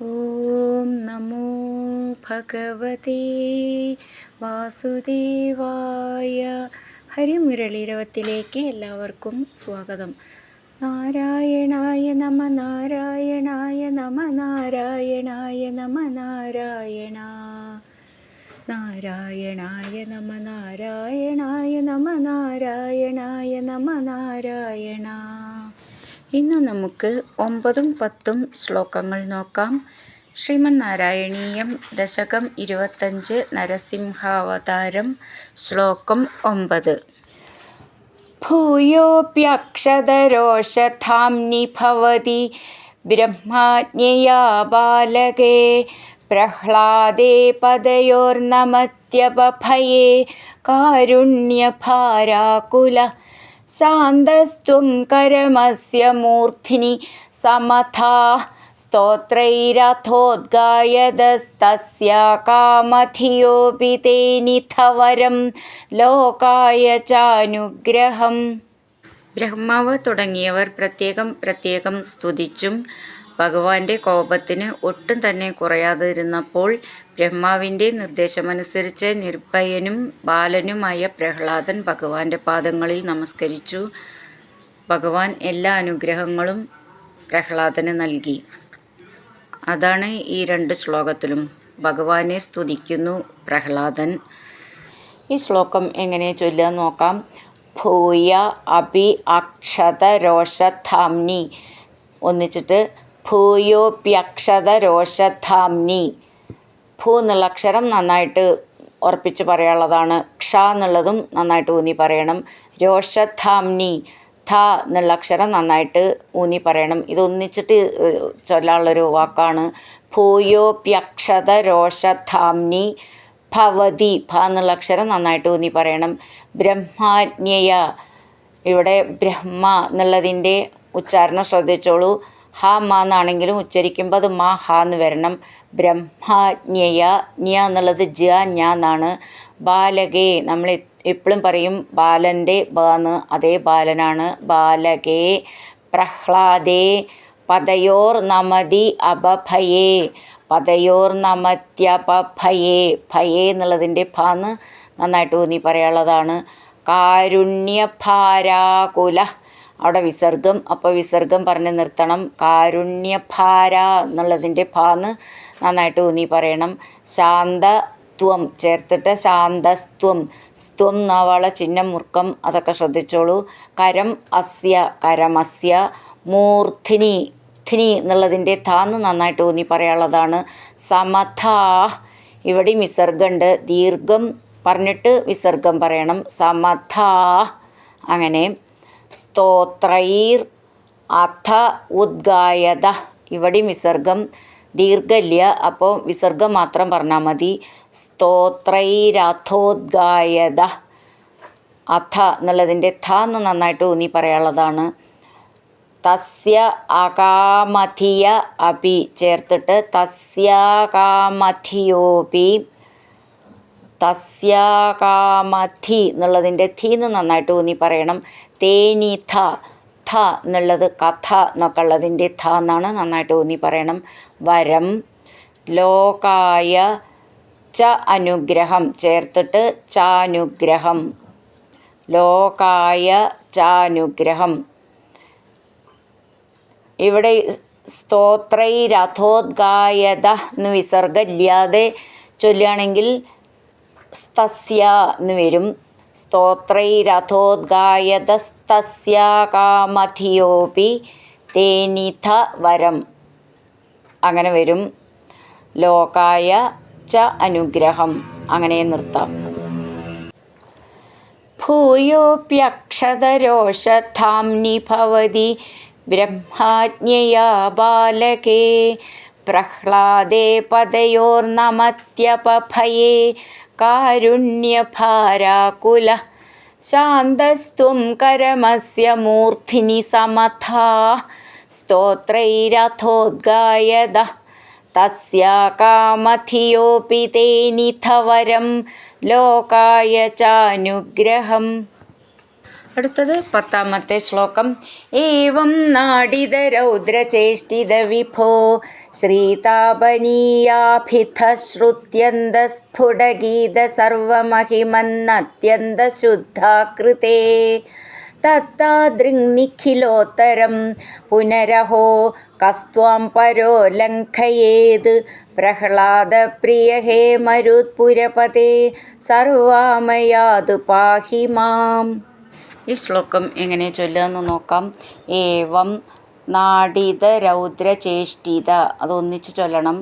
ഓം നമോ ഭഗവതേ വാസുദേവായ. ഹരിമുരളീരവത്തിലേക്ക് എല്ലാവർക്കും സ്വാഗതം. നാരായണായ നമ നാരായണായ നമ നാരായണായ നമ നാരായണ നാരായണായ നമ നാരായണായ നമ നാരായണായ നമ നാരായണ. ഇന്ന് നമുക്ക് 9ഉം 10ഉം ശ്ലോകങ്ങൾ നോക്കാം. ശ്രീമന്നാരായണീയം ദശകം 25 നരസിംഹാവതാരം. ശ്ലോകം 9. ഭൂയോപ്യക്ഷതരോഷധാംനി ഭവതി ബ്രഹ്മാജ്ഞയാ ബാലകേ പ്രഹ്ലാദേ പദയോർനമത്യപഭയേ കാരുണ്യഭാരാകുല ശാന്തസ്ത്വം കരമസ്യ മൂർധ്നി സമഥാ സ്തോത്രൈരഥോദ്ഗായതസ്തസ്യ കാമധിയോപി തേനിധവരം ലോകായ ചാനുഗ്രഹം. ബ്രഹ്മാവ് തുടങ്ങിയവർ പ്രത്യേകം സ്തുതിച്ചും ഭഗവാന്റെ കോപത്തിന് ഒട്ടും തന്നെ കുറയാതിരുന്നപ്പോൾ ബ്രഹ്മാവിൻ്റെ നിർദ്ദേശമനുസരിച്ച് നിർഭയനും ബാലനുമായ പ്രഹ്ലാദൻ ഭഗവാന്റെ പാദങ്ങളിൽ നമസ്കരിച്ചു. ഭഗവാൻ എല്ലാ അനുഗ്രഹങ്ങളും പ്രഹ്ലാദന് നൽകി. അതാണ് ഈ 2 ശ്ലോകത്തിലും ഭഗവാനെ സ്തുതിക്കുന്നു പ്രഹ്ലാദൻ. ഈ ശ്ലോകം എങ്ങനെ ചൊല്ലുക നോക്കാം. ഭൂയ അഭി അക്ഷത രോഷധാംനി, ഒന്നിച്ചിട്ട് ഭൂയോപ്യക്ഷത രോഷധാംനി. ഭൂ എന്നുള്ള അക്ഷരം നന്നായിട്ട് ഉറപ്പിച്ച് പറയാനുള്ളതാണ്. ക്ഷ എന്നുള്ളതും നന്നായിട്ട് ഊന്നി പറയണം. രോഷധാംനി, ധ എന്നുള്ള അക്ഷരം നന്നായിട്ട് ഊന്നി പറയണം. ഇതൊന്നിച്ചിട്ട് ചൊല്ലാനുള്ളൊരു വാക്കാണ്. ഭൂയോപ്യക്ഷത രോഷധാംനി ഭവതി, ഭ എന്നുള്ള അക്ഷരം നന്നായിട്ട് ഊന്നി പറയണം. ബ്രഹ്മാജ്ഞയ, ഇവിടെ ബ്രഹ്മ എന്നുള്ളതിൻ്റെ ഉച്ചാരണം ശ്രദ്ധിച്ചോളൂ. ഹ മ എന്നാണെങ്കിലും ഉച്ചരിക്കുമ്പോൾ അത് മ ഹ എന്ന് വരണം. ബ്രഹ്മാജ്ഞയ, ജ്ഞ എന്നുള്ളത് ജ ജ്ഞ എന്നാണ്. ബാലകേ, നമ്മൾ എപ്പോഴും പറയും ബാലൻ്റെ ബ എന്ന്, അതേ ബാലനാണ്. ബാലകേ പ്രഹ്ലാദേ പദയോർ നമതി അപഭയേ, പദയോർ നമത്യപഭയേ, ഭയേ എന്നുള്ളതിൻ്റെ ഭ എന്ന് നന്നായിട്ട് ഊന്നി പറയാനുള്ളതാണ്. കാരുണ്യഭാരാകുല, അവിടെ വിസർഗം, അപ്പോൾ വിസർഗം പറഞ്ഞ് നിർത്തണം. കാരുണ്യഭാര എന്നുള്ളതിൻ്റെ ഭ എന്ന് നന്നായിട്ട് ഊന്നി പറയണം. ശാന്തത്വം ചേർത്തിട്ട് ശാന്തസ്ത്വം, സ്ത്വം നാവാള ചിഹ്നം മുർക്കം, അതൊക്കെ ശ്രദ്ധിച്ചോളൂ. കരം അസ്യ, കരമസ്യ. മൂർധ്നി, ധ്നി എന്നുള്ളതിൻ്റെ ധ എന്ന് നന്നായിട്ട് ഊന്നി പറയാനുള്ളതാണ്. സമഥാ, ഇവിടെ വിസർഗമുണ്ട്. ദീർഘം പറഞ്ഞിട്ട് വിസർഗം പറയണം. സമഥാ. അങ്ങനെ സ്തോത്രൈർ അഥ ഉദ്ഗായത, ഇവിടെയും വിസർഗം, ദീർഘമില്ല, അപ്പോൾ വിസർഗം മാത്രം പറഞ്ഞാൽ മതി. സ്തോത്രൈരഥോദ്ഗായത, അഥ എന്നുള്ളതിൻ്റെ ഥ എന്ന് നന്നായിട്ട് ഊന്നി പറയാനുള്ളതാണ്. തസ്യ അകാമധിയ അപി ചേർത്തിട്ട് തസ്യാകാമധിയോപി, തസ്യാകാമധി എന്നുള്ളതിൻ്റെ ധി എന്ന് നന്നായിട്ട് ഊന്നി പറയണം. തേനിഥ, ഥ എന്നുള്ളത് കഥ എന്നൊക്കെ ഉള്ളതിൻ്റെ ഥ എന്നാണ്, നന്നായിട്ട് ഊന്നി പറയണം. വരം ലോകായ ച അനുഗ്രഹം ചേർത്തിട്ട് ചാനുഗ്രഹം, ലോകായ ചാനുഗ്രഹം. ഇവിടെ സ്തോത്രൈരഥോദ്ഗായത എന്ന് വിസർഗം ഇല്ലാതെ ചൊല്ലുകയാണെങ്കിൽ സ്തസ്യ എന്ന് വരും. സ്തോത്രൈരഥോദ്ഗായതസ്തസ്യാകാമധിയോപി തേനിഥ വരം, അങ്ങനെ വരും. ലോകായ ച അനുഗ്രഹം, അങ്ങനെ നിർത്താം. ഭൂയോപ്യക്ഷതരോഷധാംനി ഭവതി ബ്രഹ്മാജ്ഞയാ ബാലകേ പ്രഹ്ലാദേ പദയോർനമത്യപഭയേ കാരുണ്യഭാരാകുല ശാന്തസ്ത്വം കരമസ്യ മൂർധ്നി സമഥാ സ്തോത്രൈരഥോദ്ഗായത തസ്യാ കാമധിയോപി തേനിധവരം ലോകായ ചാനുഗ്രഹം. അടുത്തത് 10ാമത്തെ ശ്ലോകം. ഏവം നാഡിതരൗദ്രചേഷ്ടിത വിഭോ ശ്രീതാപനീയാഭിധശ്രുത്യന്തസ്ഫുടഗീത സർവമഹിമന്നത്യന്തശുദ്ധാകൃതേ തത്താദൃങ്നിഖിലോത്തരം പുനരഹോ കസ്ത്വാം പരോ ലംഘയേത് പ്രഹ്ലാദപ്രിയ ഹേ മരുത്പുരപതേ സർവാമയാത് പാഹി മാം. ഈ ശ്ലോകം എങ്ങനെ ചൊല്ലുകയെന്ന് നോക്കാം. ഏവം നാഡിതരൗദ്രചേഷ്ടിത, അതൊന്നിച്ച് ചൊല്ലണം.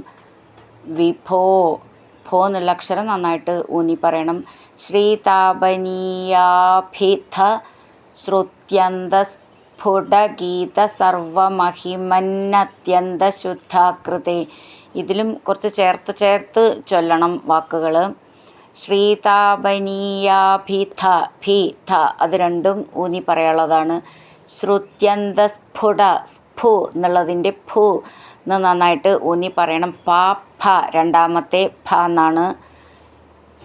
വിഭോ, ഭോ എന്നുള്ള അക്ഷരം നന്നായിട്ട് ഊന്നി പറയണം. ശ്രീതാപനീയാഭിധ ശ്രുത്യന്തസ്ഫുടഗീത സർവമഹിമന്നത്യന്തശുദ്ധാകൃതേ. ഇതിലും കുറച്ച് ചേർത്ത് ചൊല്ലണം വാക്കുകൾ. ശ്രീതാപനീയാഭിധ, ഭി ധ അത് രണ്ടും ഊന്നി പറയാനുള്ളതാണ്. ശ്രുത്യന്തസ്ഫുട, സ്ഫു എന്നുള്ളതിൻ്റെ ഫു എന്ന് നന്നായിട്ട് ഊന്നി പറയണം. പാ ഫ രണ്ടാമത്തെ ഫ എന്നാണ്.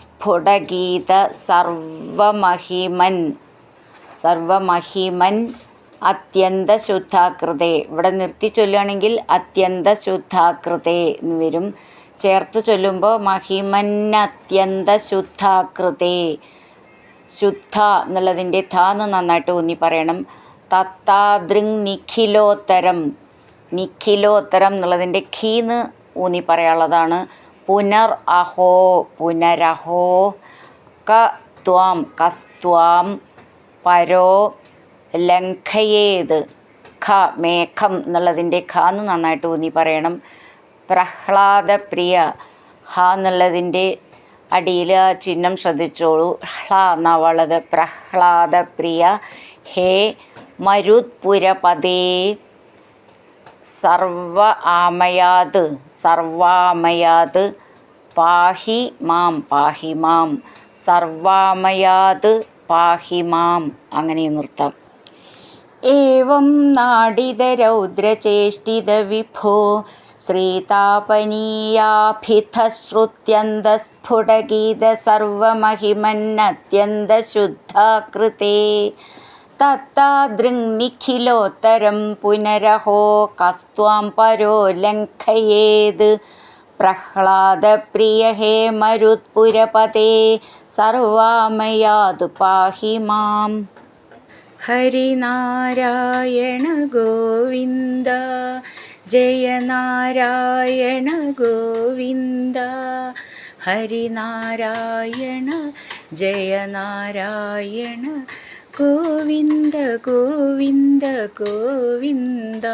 സ്ഫുടഗീത സർവമഹിമൻ അത്യന്തശുദ്ധാകൃതേ. ഇവിടെ നിർത്തി ചൊല്ലുകയാണെങ്കിൽ അത്യന്തശുദ്ധാകൃതേ എന്ന് വരും. ചേർത്ത് ചൊല്ലുമ്പോൾ മഹിമന്നത്യന്തശുദ്ധാകൃതേ. ശുദ്ധ എന്നുള്ളതിൻ്റെ ധ എന്ന് നന്നായിട്ട് ഊന്നി പറയണം. തത്താദൃങ് നിഖിലോത്തരം, നിഖിലോത്തരം എന്നുള്ളതിൻ്റെ ഖീന്ന് ഊന്നി പറയാനുള്ളതാണ്. പുനരഹോ കസ്ത്വാം, പരോ ലംഘയേത്, ഖ മേഘം എന്നുള്ളതിൻ്റെ ഖ എന്ന് നന്നായിട്ട് ഊന്നി പറയണം. പ്രഹ്ലാദപ്രിയ, ഹ എന്നുള്ളതിൻ്റെ അടിയിൽ ആ ചിഹ്നം ശ്രദ്ധിച്ചോളൂ. ഹ്ല എന്നാവുള്ളത്. പ്രഹ്ലാദപ്രിയ ഹേ മരുത്പുരപതേ സർവാമയാത് പാഹി മാം, സർവാമയാത് പാഹി മാം. അങ്ങനെ നിർത്താം. ഏവം നാഡിതരൗദ്രചേഷ്ടിത വിഭോ ശ്രീതാപനീയാഭിധശ്രുത്യന്തസ്ഫുടഗീത സർവമഹിമന്നത്യന്തശുദ്ധാകൃതേ തത്താദൃങ്നിഖിലോത്തരം പുനരഹോ കസ്ത്വാം പരോ ലംഘയേത് പ്രഹ്ലാദപ്രിയ ഹേ മരുത്പുരപതേ സർവാമയാത് പാഹി മാം. ഹരിനാരായണ ഗോവിന്ദ, ജയ നാരായണ ഗോവിന്ദ. ഹരിനാരായണ ജയ നാരായണ ഗോവിന്ദ ഗോവിന്ദ ഗോവിന്ദ.